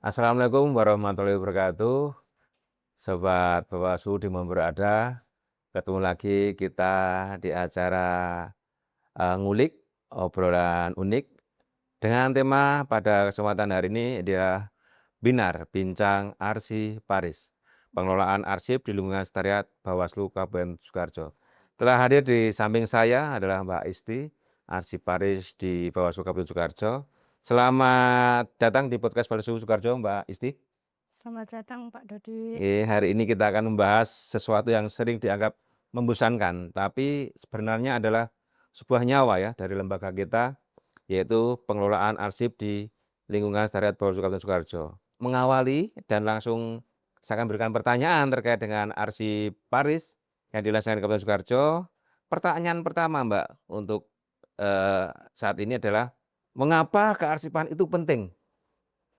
Assalamualaikum warahmatullahi wabarakatuh. Sobat Bawaslu dimanapun berada, ketemu lagi kita di acara ngulik obrolan unik dengan tema pada kesempatan hari ini adalah Bincang Arsiparis, pengelolaan arsip di lingkungan sekretariat Bawaslu Kabupaten Sukoharjo. Telah hadir di samping saya adalah Mbak Isti, Arsiparis di Bawaslu Kabupaten Sukoharjo. Selamat datang di podcast Bawaslu Sukoharjo, Mbak Isti. Selamat datang Pak Dodi. Hari ini kita akan membahas sesuatu yang sering dianggap membosankan, tapi sebenarnya adalah sebuah nyawa ya dari lembaga kita, yaitu pengelolaan arsip di lingkungan sekretariat Bawaslu Kabupaten Sukoharjo. Mengawali dan langsung saya akan berikan pertanyaan terkait dengan arsip Paris yang dilaksanakan di Kabupaten Sukoharjo. Pertanyaan pertama Mbak untuk saat ini adalah mengapa kearsipan itu penting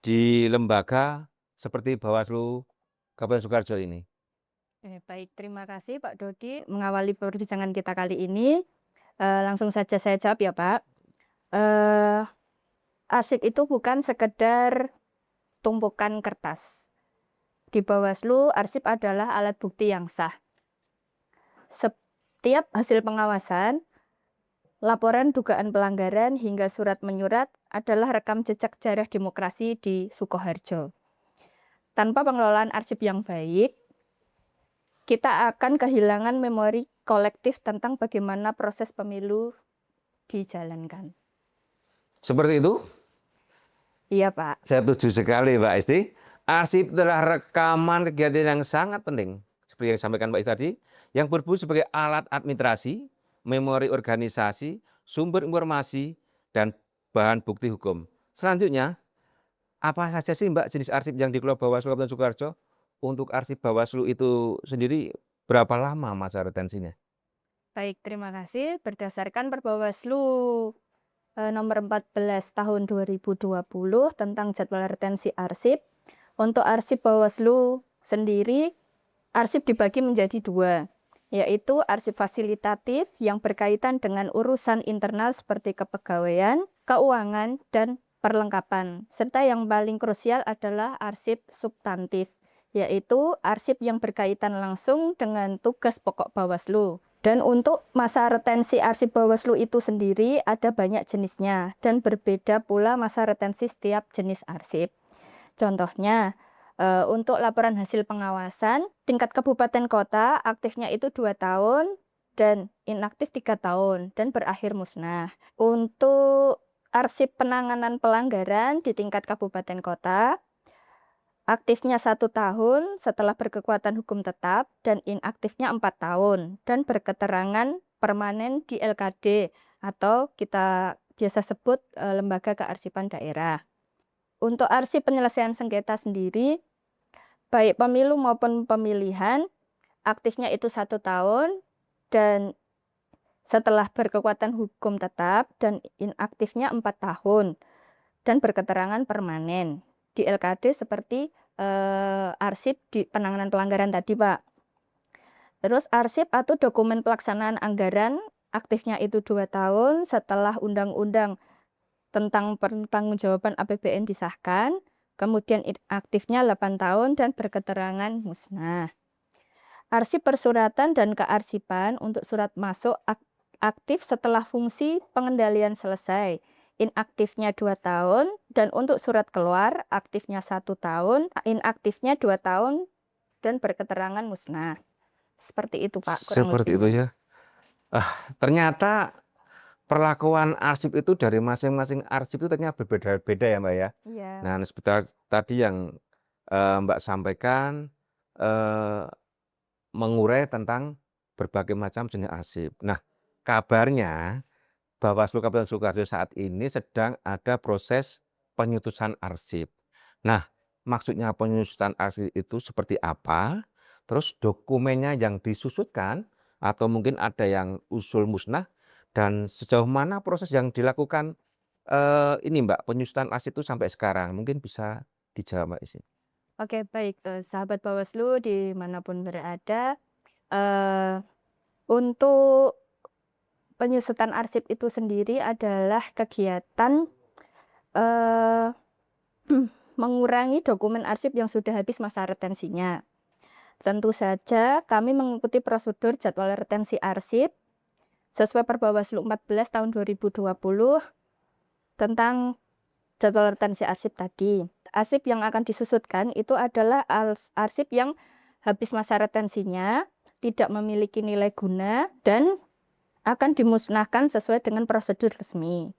di lembaga seperti Bawaslu Kabupaten Sukoharjo ini? Baik, terima kasih Pak Dodi mengawali perbincangan kita kali ini. Langsung saja saya jawab ya Pak. Eh, Arsip itu bukan sekedar tumpukan kertas. Di Bawaslu, arsip adalah alat bukti yang sah. Setiap hasil pengawasan, laporan dugaan pelanggaran hingga surat menyurat adalah rekam jejak sejarah demokrasi di Sukoharjo. Tanpa pengelolaan arsip yang baik, kita akan kehilangan memori kolektif tentang bagaimana proses pemilu dijalankan. Seperti itu? Iya, Pak. Saya setuju sekali, Mbak Isti. Arsip adalah rekaman kegiatan yang sangat penting, seperti yang disampaikan Mbak Isti tadi, yang berfungsi sebagai alat administrasi, memori organisasi, sumber informasi, dan bahan bukti hukum. Selanjutnya, apa saja sih Mbak jenis arsip yang dikelola Bawaslu Kabupaten Sukoharjo? Untuk arsip Bawaslu itu sendiri berapa lama masa retensinya? Baik, terima kasih. Berdasarkan Perbawaslu nomor 14 tahun 2020 tentang jadwal retensi arsip, untuk arsip Bawaslu sendiri, arsip dibagi menjadi dua, yaitu arsip fasilitatif yang berkaitan dengan urusan internal seperti kepegawaian, keuangan, dan perlengkapan. Serta yang paling krusial adalah arsip substantif, yaitu arsip yang berkaitan langsung dengan tugas pokok Bawaslu. Dan untuk masa retensi arsip Bawaslu itu sendiri ada banyak jenisnya dan berbeda pula masa retensi setiap jenis arsip. Contohnya, untuk laporan hasil pengawasan, tingkat kabupaten kota aktifnya itu 2 tahun dan inaktif 3 tahun dan berakhir musnah. Untuk arsip penanganan pelanggaran di tingkat kabupaten kota, aktifnya 1 tahun setelah berkekuatan hukum tetap dan inaktifnya 4 tahun dan berketerangan permanen di LKD atau kita biasa sebut Lembaga Kearsipan Daerah. Untuk arsip penyelesaian sengketa sendiri, baik pemilu maupun pemilihan, aktifnya itu 1 tahun dan setelah berkekuatan hukum tetap dan inaktifnya 4 tahun dan berketerangan permanen di LKD seperti arsip di penanganan pelanggaran tadi, Pak. Terus arsip atau dokumen pelaksanaan anggaran aktifnya itu 2 tahun setelah undang-undang tentang pertanggungjawaban APBN disahkan, kemudian aktifnya 8 tahun dan berketerangan musnah. Arsip persuratan dan kearsipan untuk surat masuk aktif setelah fungsi pengendalian selesai. Inaktifnya 2 tahun dan untuk surat keluar aktifnya 1 tahun, inaktifnya 2 tahun dan berketerangan musnah. Seperti itu Pak, kurang Seperti itu lebihnya. ya. Ternyata perlakuan arsip itu dari masing-masing arsip itu ternyata berbeda-beda ya Mbak ya. Iya. Nah seperti tadi yang Mbak sampaikan mengurai tentang berbagai macam jenis arsip. Nah kabarnya Bawaslu Kabupaten Sukoharjo saat ini sedang ada proses penyusutan arsip. Nah, maksudnya penyusutan arsip itu seperti apa? Terus dokumennya yang disusutkan atau mungkin ada yang usul musnah dan sejauh mana proses yang dilakukan ini Mbak penyusutan arsip itu sampai sekarang? Mungkin bisa dijawab Mbak Isi. Oke, baik, sahabat Bawaslu dimanapun berada, eh, untuk penyusutan arsip itu sendiri adalah kegiatan eh, mengurangi dokumen arsip yang sudah habis masa retensinya. Tentu saja kami mengikuti prosedur jadwal retensi arsip sesuai Perbawaslu 14 tahun 2020 tentang jadwal retensi arsip tadi. Arsip yang akan disusutkan itu adalah arsip yang habis masa retensinya, tidak memiliki nilai guna, dan akan dimusnahkan sesuai dengan prosedur resmi.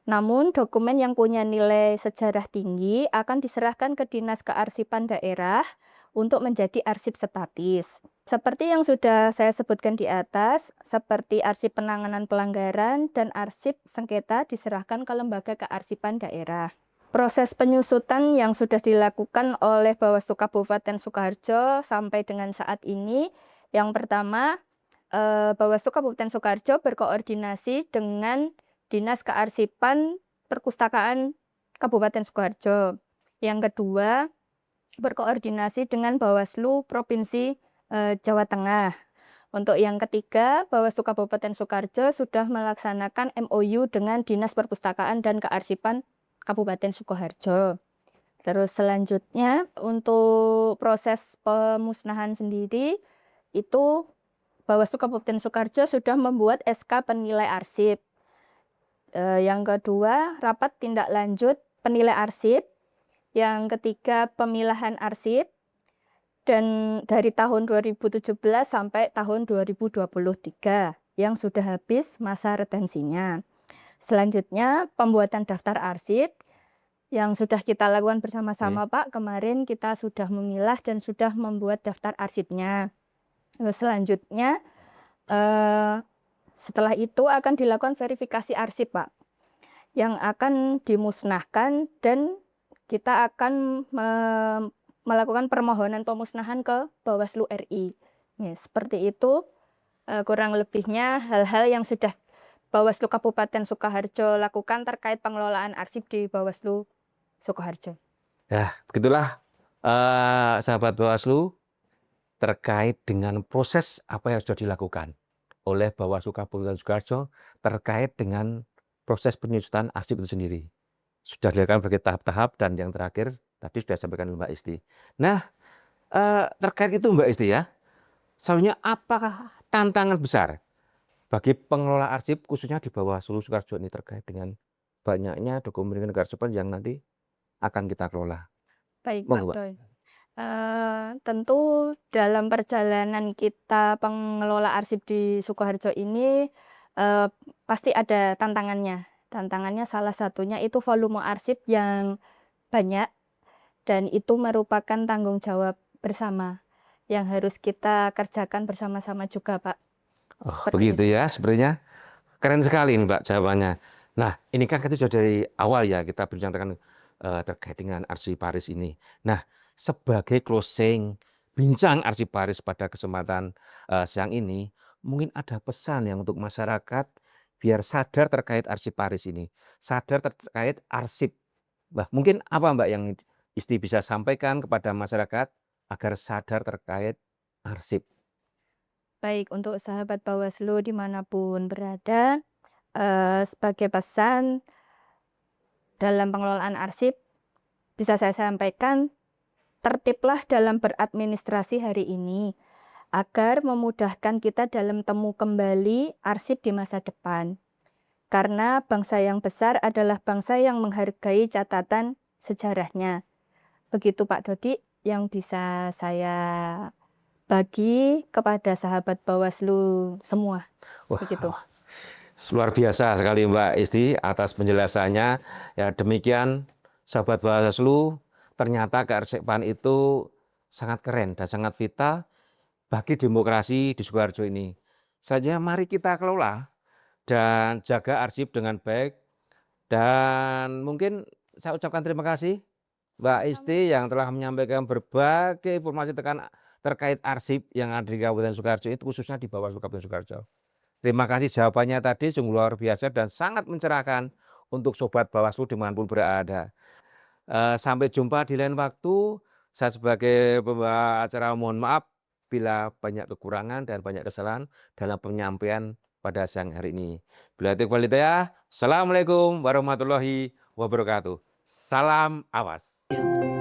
Namun, dokumen yang punya nilai sejarah tinggi akan diserahkan ke Dinas Kearsipan Daerah untuk menjadi arsip statis. Seperti yang sudah saya sebutkan di atas, seperti arsip penanganan pelanggaran dan arsip sengketa diserahkan ke Lembaga Kearsipan Daerah. Proses penyusutan yang sudah dilakukan oleh Bawaslu Kabupaten Sukoharjo sampai dengan saat ini, yang pertama, Bawaslu Kabupaten Sukoharjo berkoordinasi dengan Dinas Kearsipan Perpustakaan Kabupaten Sukoharjo. Yang kedua, berkoordinasi dengan Bawaslu Provinsi Jawa Tengah. Untuk yang ketiga, Bawaslu Kabupaten Sukoharjo sudah melaksanakan MOU dengan Dinas Perpustakaan dan Kearsipan Kabupaten Sukoharjo. Terus selanjutnya, untuk proses pemusnahan sendiri, itu Bawaslu Kabupaten Sukoharjo sudah membuat SK penilai arsip. Yang kedua, rapat tindak lanjut penilai arsip. Yang ketiga, pemilahan arsip. Dan dari tahun 2017 sampai tahun 2023 yang sudah habis masa retensinya. Selanjutnya, pembuatan daftar arsip yang sudah kita lakukan bersama-sama, Pak. Kemarin kita sudah memilah dan sudah membuat daftar arsipnya. Selanjutnya, setelah itu akan dilakukan verifikasi arsip, Pak, yang akan dimusnahkan dan kita akan melakukan permohonan pemusnahan ke Bawaslu RI. Ya, seperti itu kurang lebihnya hal-hal yang sudah Bawaslu Kabupaten Sukoharjo lakukan terkait pengelolaan arsip di Bawaslu Sukoharjo. Ya, begitulah sahabat Bawaslu terkait dengan proses apa yang sudah dilakukan oleh Bawaslu Kabupaten Sukoharjo terkait dengan proses penyusutan arsip itu sendiri. Sudah dilakukan berbagai tahap-tahap dan yang terakhir tadi sudah disampaikan oleh Mbak Isti. Nah, terkait itu Mbak Isti ya, selanjutnya apakah tantangan besar bagi pengelola arsip khususnya di Bawaslu Sukoharjo ini terkait dengan banyaknya dokumen kearsipan yang nanti akan kita kelola? Baik, Monggo, Pak Mbak. Doy. Tentu dalam perjalanan kita pengelola arsip di Sukoharjo ini pasti ada tantangannya. Tantangannya salah satunya itu volume arsip yang banyak dan itu merupakan tanggung jawab bersama yang harus kita kerjakan bersama-sama juga, Pak. Oh, Seperti begitu itu. ya sebenarnya. Keren sekali ini Mbak jawabannya. Nah, ini kan kita sudah dari awal ya kita bincangkan terkait dengan arsiparis ini. Nah, sebagai closing bincang arsiparis pada kesempatan siang ini, mungkin ada pesan yang untuk masyarakat biar sadar terkait arsiparis ini, sadar terkait arsip. Bah, mungkin apa Mbak yang Isti bisa sampaikan kepada masyarakat agar sadar terkait arsip? Baik, untuk sahabat Bawaslu dimanapun berada, sebagai pesan dalam pengelolaan arsip, bisa saya sampaikan, tertiblah dalam beradministrasi hari ini, agar memudahkan kita dalam temu kembali arsip di masa depan. Karena bangsa yang besar adalah bangsa yang menghargai catatan sejarahnya. Begitu Pak Dodi yang bisa saya bagi kepada sahabat Bawaslu semua. Begitu. Wah, luar biasa sekali Mbak Isti atas penjelasannya. Ya demikian sahabat Bawaslu, ternyata kearsipan itu sangat keren dan sangat vital bagi demokrasi di Sukoharjo ini. Saja mari kita kelola dan jaga arsip dengan baik. Dan mungkin saya ucapkan terima kasih Mbak Isti yang telah menyampaikan berbagai informasi terkait arsip yang ada di Kabupaten Sukoharjo itu khususnya di Bawaslu Kabupaten Sukoharjo. Terima kasih jawabannya tadi sungguh luar biasa dan sangat mencerahkan untuk sobat Bawaslu dimanapun berada. Sampai jumpa di lain waktu. Saya sebagai pembawa acara mohon maaf bila banyak kekurangan dan banyak kesalahan dalam penyampaian pada siang hari ini. Bila itu kualitas, Assalamualaikum warahmatullahi wabarakatuh. Salam awas. you.